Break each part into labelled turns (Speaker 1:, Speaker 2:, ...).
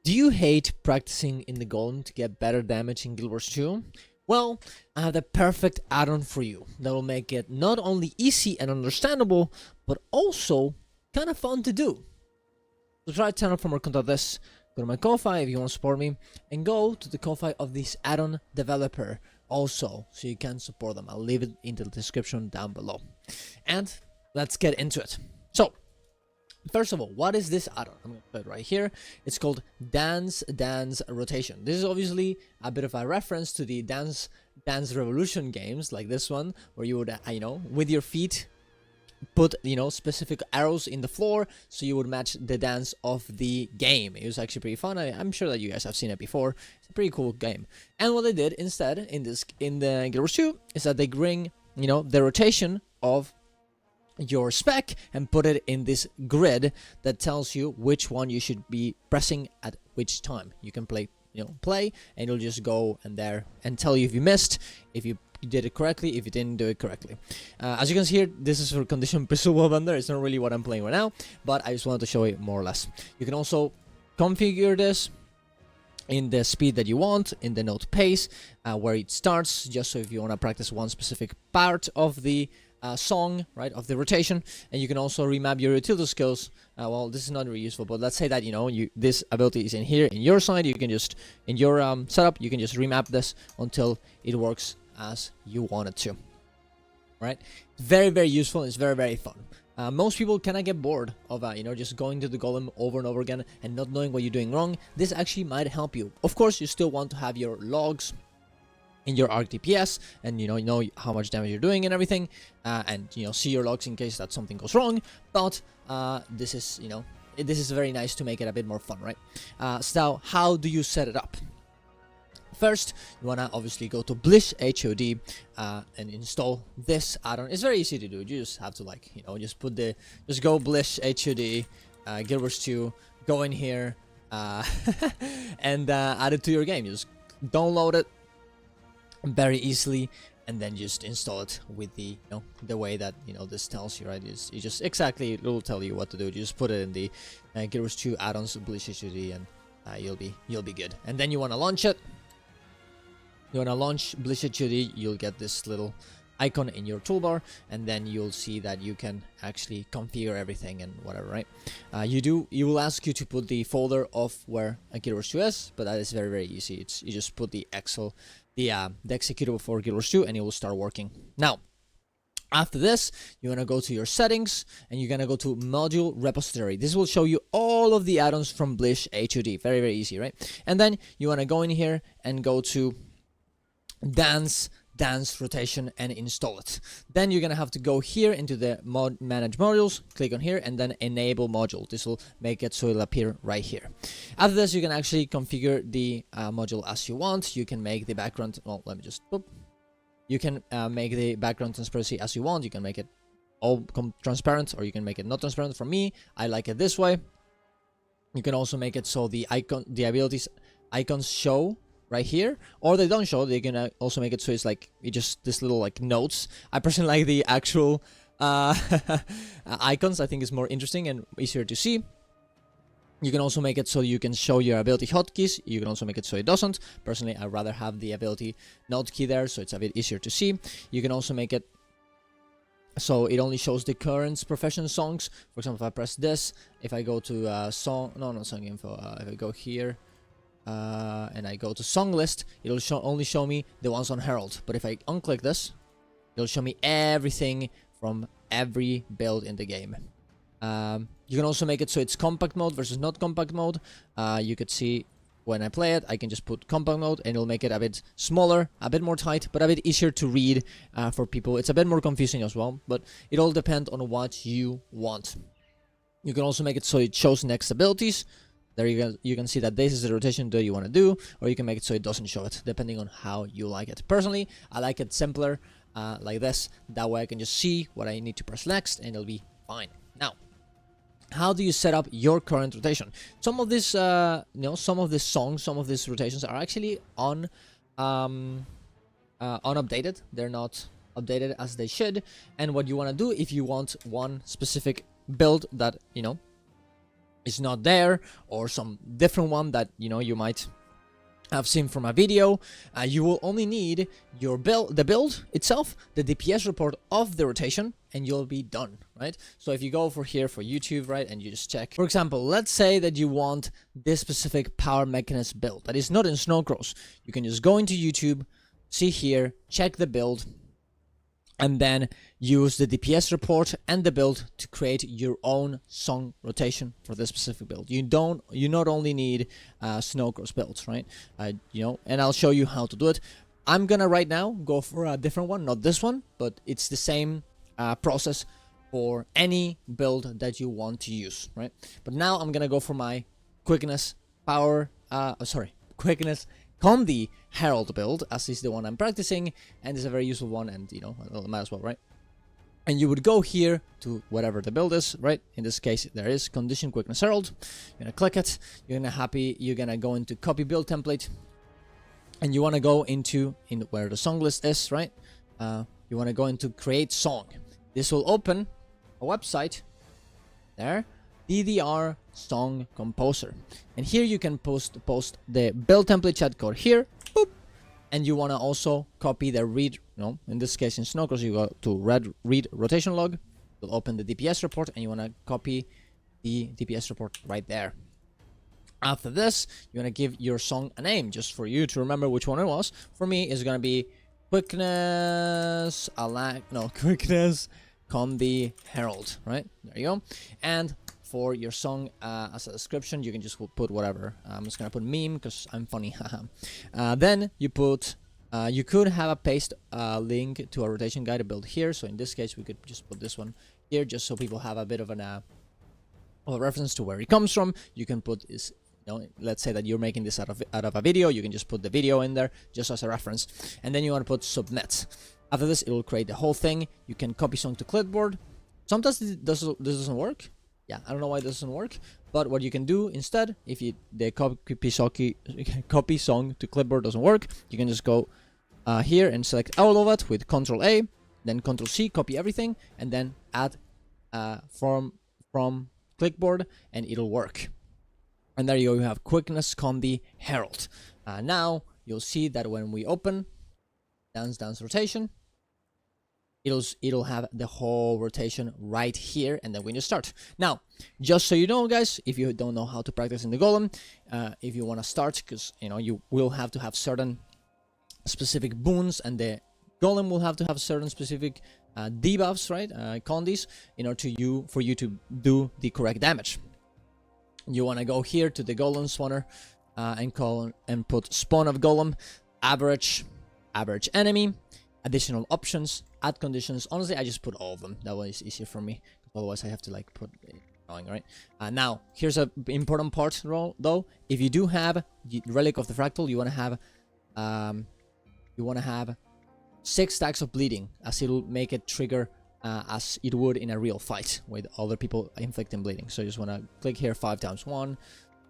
Speaker 1: Do you hate practicing in the Golem to get better damage in Guild Wars 2? Well, I have the perfect add-on for you that will make it not only easy and understandable, but also kind of fun to do. Subscribe to the channel for more content like this. Go to my Ko-Fi if you want to support me, and go to the Ko-Fi of this Addon developer also, so you can support them. I'll leave it in the description down below. And let's get into it. So, first of all, what is this add-on? I'm going to put it right here. It's called Dance Rotation. This is obviously a bit of a reference to the Dance Revolution games like this one, where you would, with your feet put, specific arrows in the floor, so you would match the dance of the game. It was actually pretty fun. I'm sure that you guys have seen it before. It's a pretty cool game. And what they did instead in the Guild Wars 2 is that they bring, the rotation of your spec and put it in this grid that tells you which one you should be pressing at which time. You can play, and it'll just go and there and tell you if you missed, if you did it correctly, if you didn't do it correctly. As you can see here, this is for condition pistol bender. It's not really what I'm playing right now, but I just wanted to show it more or less. You can also configure this in the speed that you want, in the note pace, where it starts, just so if you want to practice one specific part of the song, right, of the rotation. And you can also remap your utility skills. Well, this is not really useful, but let's say that this ability is in here in your side. You can just, in your setup, you can just remap this until it works as you want it to. Right? Very, very useful. It's very, very fun. Most people kind of get bored of just going to the Golem over and over again and not knowing what you're doing wrong. This actually might help you. Of course, you still want to have your logs in your arc DPS, and know how much damage you're doing and everything, and see your logs in case that something goes wrong. But this is this is very nice to make it a bit more fun, right? So how do you set it up? First, you wanna obviously go to Blish HOD and install this add-on. It's very easy to do. You just have to just go Blish HOD, Guild Wars 2, go in here, and add it to your game. You just download it very easily, and then just install it with the the way that this tells you, right? You just exactly, it will tell you what to do. You just put it in the Guild Wars 2 add-ons Blish HOD, and you'll be good. And then you want to launch it. You want to launch Blish HOD, you'll get this little icon in your toolbar, and then you'll see that you can actually configure everything and whatever, right? You will ask you to put the folder of where Guild Wars 2 is, but that is very, very easy. You just put the executable for Guild Wars 2, and it will start working. Now, after this, you want to go to your settings, and you're going to go to module repository. This will show you all of the add-ons from Blish HOD. Very, very easy, right? And then you want to go in here and go to Dance Rotation and install it. Then you're gonna have to go here into the manage modules, click on here, and then enable module. This will make it so it'll appear right here. After this, you can actually configure the module as you want. You can make the background, well, let me just you can make the background transparency as you want. You can make it all transparent, or you can make it not transparent. For me, I like it this way. You can also make it so the abilities icons show right here, or they don't show. They can also make it so it's like just this little notes. I personally like the actual icons. I think it's more interesting and easier to see. You can also make it so you can show your ability hotkeys. You can also make it so it doesn't. Personally, I'd rather have the ability note key there, so it's a bit easier to see. You can also make it so it only shows the current profession songs. For example, if I press this, if I go to not song info, if I go here, and I go to song list, it'll only show me the ones on Herald. But if I unclick this, it'll show me everything from every build in the game. You can also make it so it's compact mode versus not compact mode. You could see when I play it, I can just put compact mode, and it'll make it a bit smaller, a bit more tight, but a bit easier to read for people. It's a bit more confusing as well, but it all depends on what you want. You can also make it so it shows next abilities. There you can see that this is the rotation that you want to do, or you can make it so it doesn't show it, depending on how you like it. Personally, I like it simpler, like this. That way I can just see what I need to press next, and it'll be fine. Now, how do you set up your current rotation? Some of this, some of these songs, some of these rotations are actually unupdated. They're not updated as they should. And what you want to do, if you want one specific build that is not there, or some different one that you might have seen from a video, you will only need your the build itself, the DPS report of the rotation, and you'll be done, right? So if you go for YouTube, right, and you just check, for example, let's say that you want this specific power mechanism build that is not in Snowcross. You can just go into YouTube, see here, check the build, and then use the DPS report and the build to create your own song rotation for this specific build. You not only need Snowcross builds, right? And I'll show you how to do it. I'm gonna right now go for a different one, not this one, but it's the same process for any build that you want to use, right? But now I'm gonna go for my quickness Condi Herald build, as is the one I'm practicing, and it's a very useful one, and might as well, right? And you would go here to whatever the build is, right? In this case, there is Condition Quickness Herald. You're gonna click it. You're gonna go into Copy Build Template, and you wanna go into where the song list is, right? You wanna go into Create Song. This will open a website there. DDR Song Composer, and here you can post the build template chat code here, boop, and you want to also copy the read. In this case in Snowcross, you go to read rotation log. You'll open the DPS report, and you want to copy the DPS report right there. After this, you want to give your song a name, just for you to remember which one it was. For me, it's gonna be Quickness Condi Herald, right? There you go. And for your song as a description, you can just put whatever. I'm just gonna put meme because I'm funny. Then you put you could have a paste link to a rotation guide build here. So in this case, we could just put this one here, just so people have a bit of a reference to where it comes from. You can put this. Let's say that you're making this out of a video. You can just put the video in there just as a reference, and then you want to put subnet. After this, it will create the whole thing. You can copy song to clipboard. Sometimes this doesn't work. Yeah, I don't know why this doesn't work, but what you can do instead, if the copy song to clipboard doesn't work, you can just go here and select all of it with Ctrl A, then Ctrl C, copy everything, and then add from clipboard, and it'll work. And there you go, you have Quickness Condi Herald. Now you'll see that when we open dance rotation, it'll have the whole rotation right here, and then when you start. Now, just so you know, guys, if you don't know how to practice in the Golem, if you want to start, because you will have to have certain specific boons, and the Golem will have to have certain specific debuffs, right? Condis, in order for you to do the correct damage. You want to go here to the Golem spawner and put spawn of Golem, average enemy, additional options, add conditions. Honestly, I just put all of them. That way it's easier for me. Otherwise, I have to put it going, right? Now, here's an important part, though. If you do have Relic of the Fractal, you want to have 6 stacks of bleeding, as it'll make it trigger as it would in a real fight with other people inflicting bleeding. So you just want to click here 5 times. 1,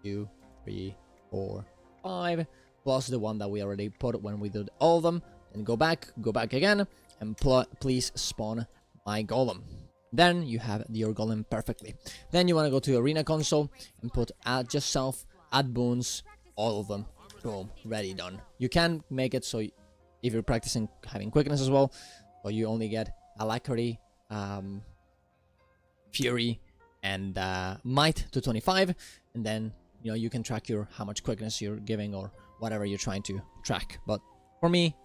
Speaker 1: 2, 3, 4, 5, plus the one that we already put when we did all of them. And go back again, and please spawn my Golem. Then you have your Golem perfectly. Then you want to go to Arena Console and put add just self, add boons, all of them. Boom, ready, done. You can make it so if you're practicing having quickness as well, or you only get Alacrity, Fury, and Might to 25, and then you can track how much quickness you're giving or whatever you're trying to track. But for me,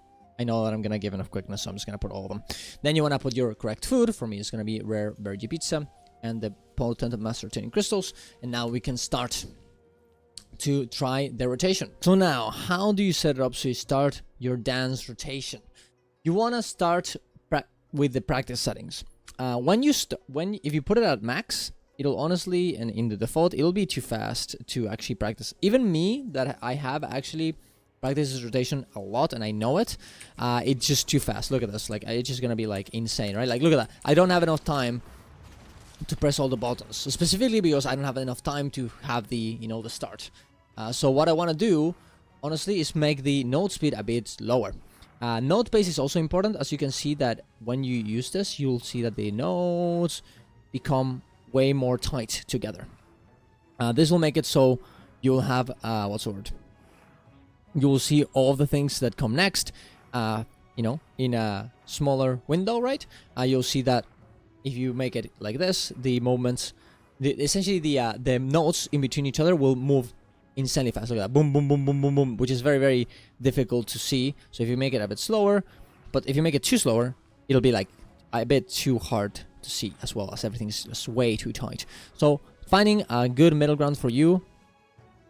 Speaker 1: I know that I'm gonna give enough quickness, so I'm just gonna put all of them. Then you wanna put your correct food. For me, it's gonna be rare Bergy Pizza and the potent Master Tuning Crystals. And now we can start to try the rotation. So now, how do you set it up so you start your dance rotation? You wanna start with the practice settings. If you put it at max, it'll honestly, and in the default, it'll be too fast to actually practice. Even me, that I have actually practiced this rotation a lot and I know it, it's just too fast. Look at this, it's just gonna be insane, right? Look at that. I don't have enough time to press all the buttons, so specifically because I don't have enough time to have the the start. So what I want to do, honestly, is make the note speed a bit lower. Note pace is also important. As you can see that when you use this, you'll see that the notes become way more tight together. This will make it so you'll have, what's the word? You will see all the things that come next, you know, in a smaller window, right? You'll see that if you make it like this, the movements, essentially the nodes in between each other will move insanely fast. Look at that, boom, boom, boom, boom, boom, boom, which is very, very difficult to see. So if you make it a bit slower, but if you make it too slower, it'll be like a bit too hard to see, as well as everything's just way too tight. So finding a good middle ground for you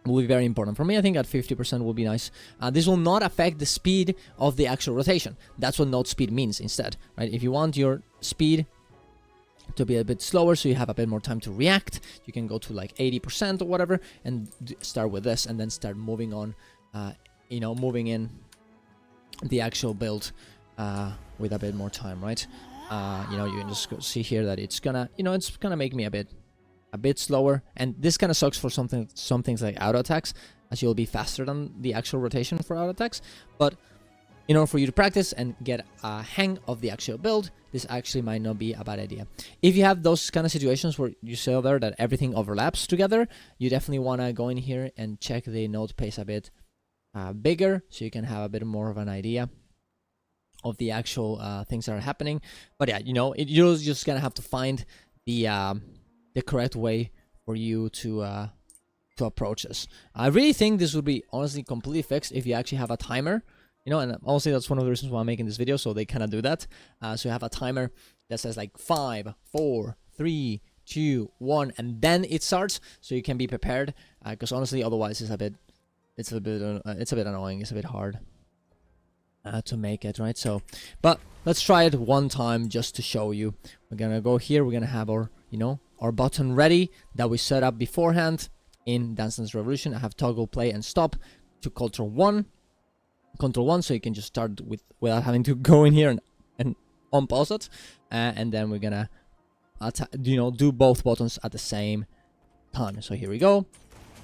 Speaker 1: will be very important. For me, I think at 50% will be nice. This will not affect the speed of the actual rotation. That's what node speed means instead, right? If you want your speed to be a bit slower, so you have a bit more time to react, you can go to like 80% or whatever, and start with this, and then start moving on, you know, moving in the actual build with a bit more time, right? You know, you can just see here that it's gonna, you know, it's gonna make me a bit slower, and this kind of sucks for some things like auto attacks, as you'll be faster than the actual rotation for auto attacks. But in order for you to practice and get a hang of the actual build, this actually might not be a bad idea. If you have those kind of situations where you see there that everything overlaps together, you definitely want to go in here and check the node pace a bit bigger, so you can have a bit more of an idea of the actual things that are happening. But yeah, you know, you're just gonna have to find the correct way for you to approach this. I really think this would be honestly completely fixed if you actually have a timer, you know, and honestly that's one of the reasons why I'm making this video, so they kind of do that. So you have a timer that says like 5, 4, 3, 2, 1, and then it starts, so you can be prepared. Because honestly, otherwise it's a bit annoying. It's a bit hard to make it, right? So, but let's try it one time just to show you. We're gonna go here. We're gonna have our, you know, our button ready that we set up beforehand in Dance Dance Revolution. I have toggle play and stop to Control 1, so you can just start without having to go in here and unpause it, and then we're gonna you know, do both buttons at the same time. So here we go.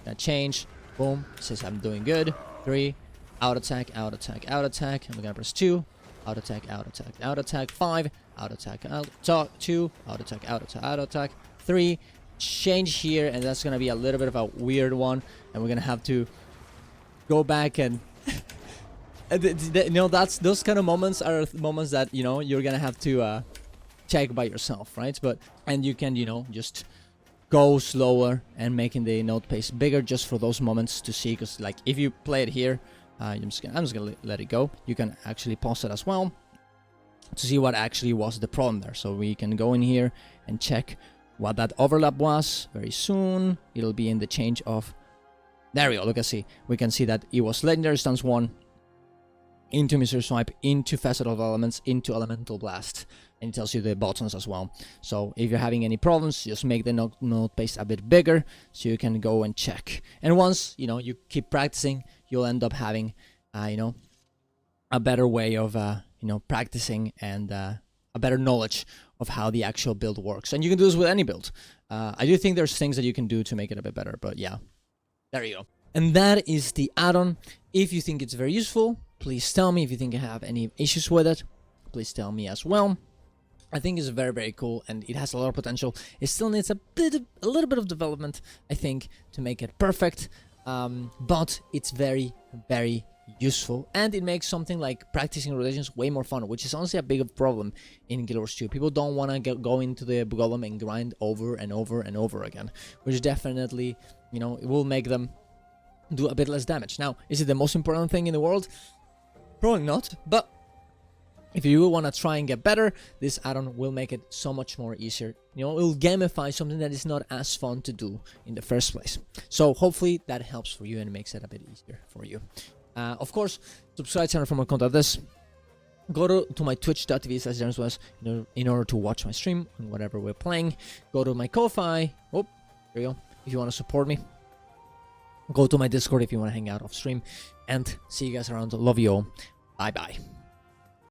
Speaker 1: Gonna change. Boom. It says I'm doing good. 3. Out attack, out attack, out attack. And we're gonna press 2. Out attack, out attack, out attack. 5. Out attack, out attack. 2. Out attack, out attack, out attack. 3. Change here, and that's gonna be a little bit of a weird one, and we're gonna have to go back and you know, that's those kind of moments are moments that, you know, you're gonna have to check by yourself, right? But and you can, you know, just go slower and making the note pace bigger just for those moments to see, because like if you play it here, I'm just gonna let it go. You can actually pause it as well to see what actually was the problem there. So we can go in here and check what that overlap was. Very soon it'll be in the change of, there we go. Look, we can see that it was legendary stance 1 into Mystery Swipe, into Festival of Elements, into Elemental Blast, and it tells you the buttons as well. So if you're having any problems, just make the note pace a bit bigger so you can go and check. And once, you know, you keep practicing, you'll end up having, you know, a better way of, you know, practicing and a better knowledge of how the actual build works. And you can do this with any build. I do think there's things that you can do to make it a bit better, but yeah, there you go. And that is the add-on. If you think it's very useful, please tell me. If you think I have any issues with it, please tell me as well. I think it's very, very cool, and it has a lot of potential. It still needs a little bit of development, I think, to make it perfect. But it's very, very useful, and it makes something like practicing rotations way more fun, which is honestly a big problem in Guild Wars 2. People don't want to go into the Golem and grind over and over and over again, which definitely, you know, it will make them do a bit less damage. Now, is it the most important thing in the world? Probably not, but if you want to try and get better, this add-on will make it so much more easier. You know, it will gamify something that is not as fun to do in the first place. So hopefully that helps for you and makes it a bit easier for you. Of course, subscribe channel for more content like this. Go to my twitch.tv/JaMesWest in order to watch my stream on whatever we're playing. Go to my Ko-Fi. Oh, there you go. If you want to support me. Go to my Discord if you want to hang out off stream. And see you guys around. Love you all. Bye-bye.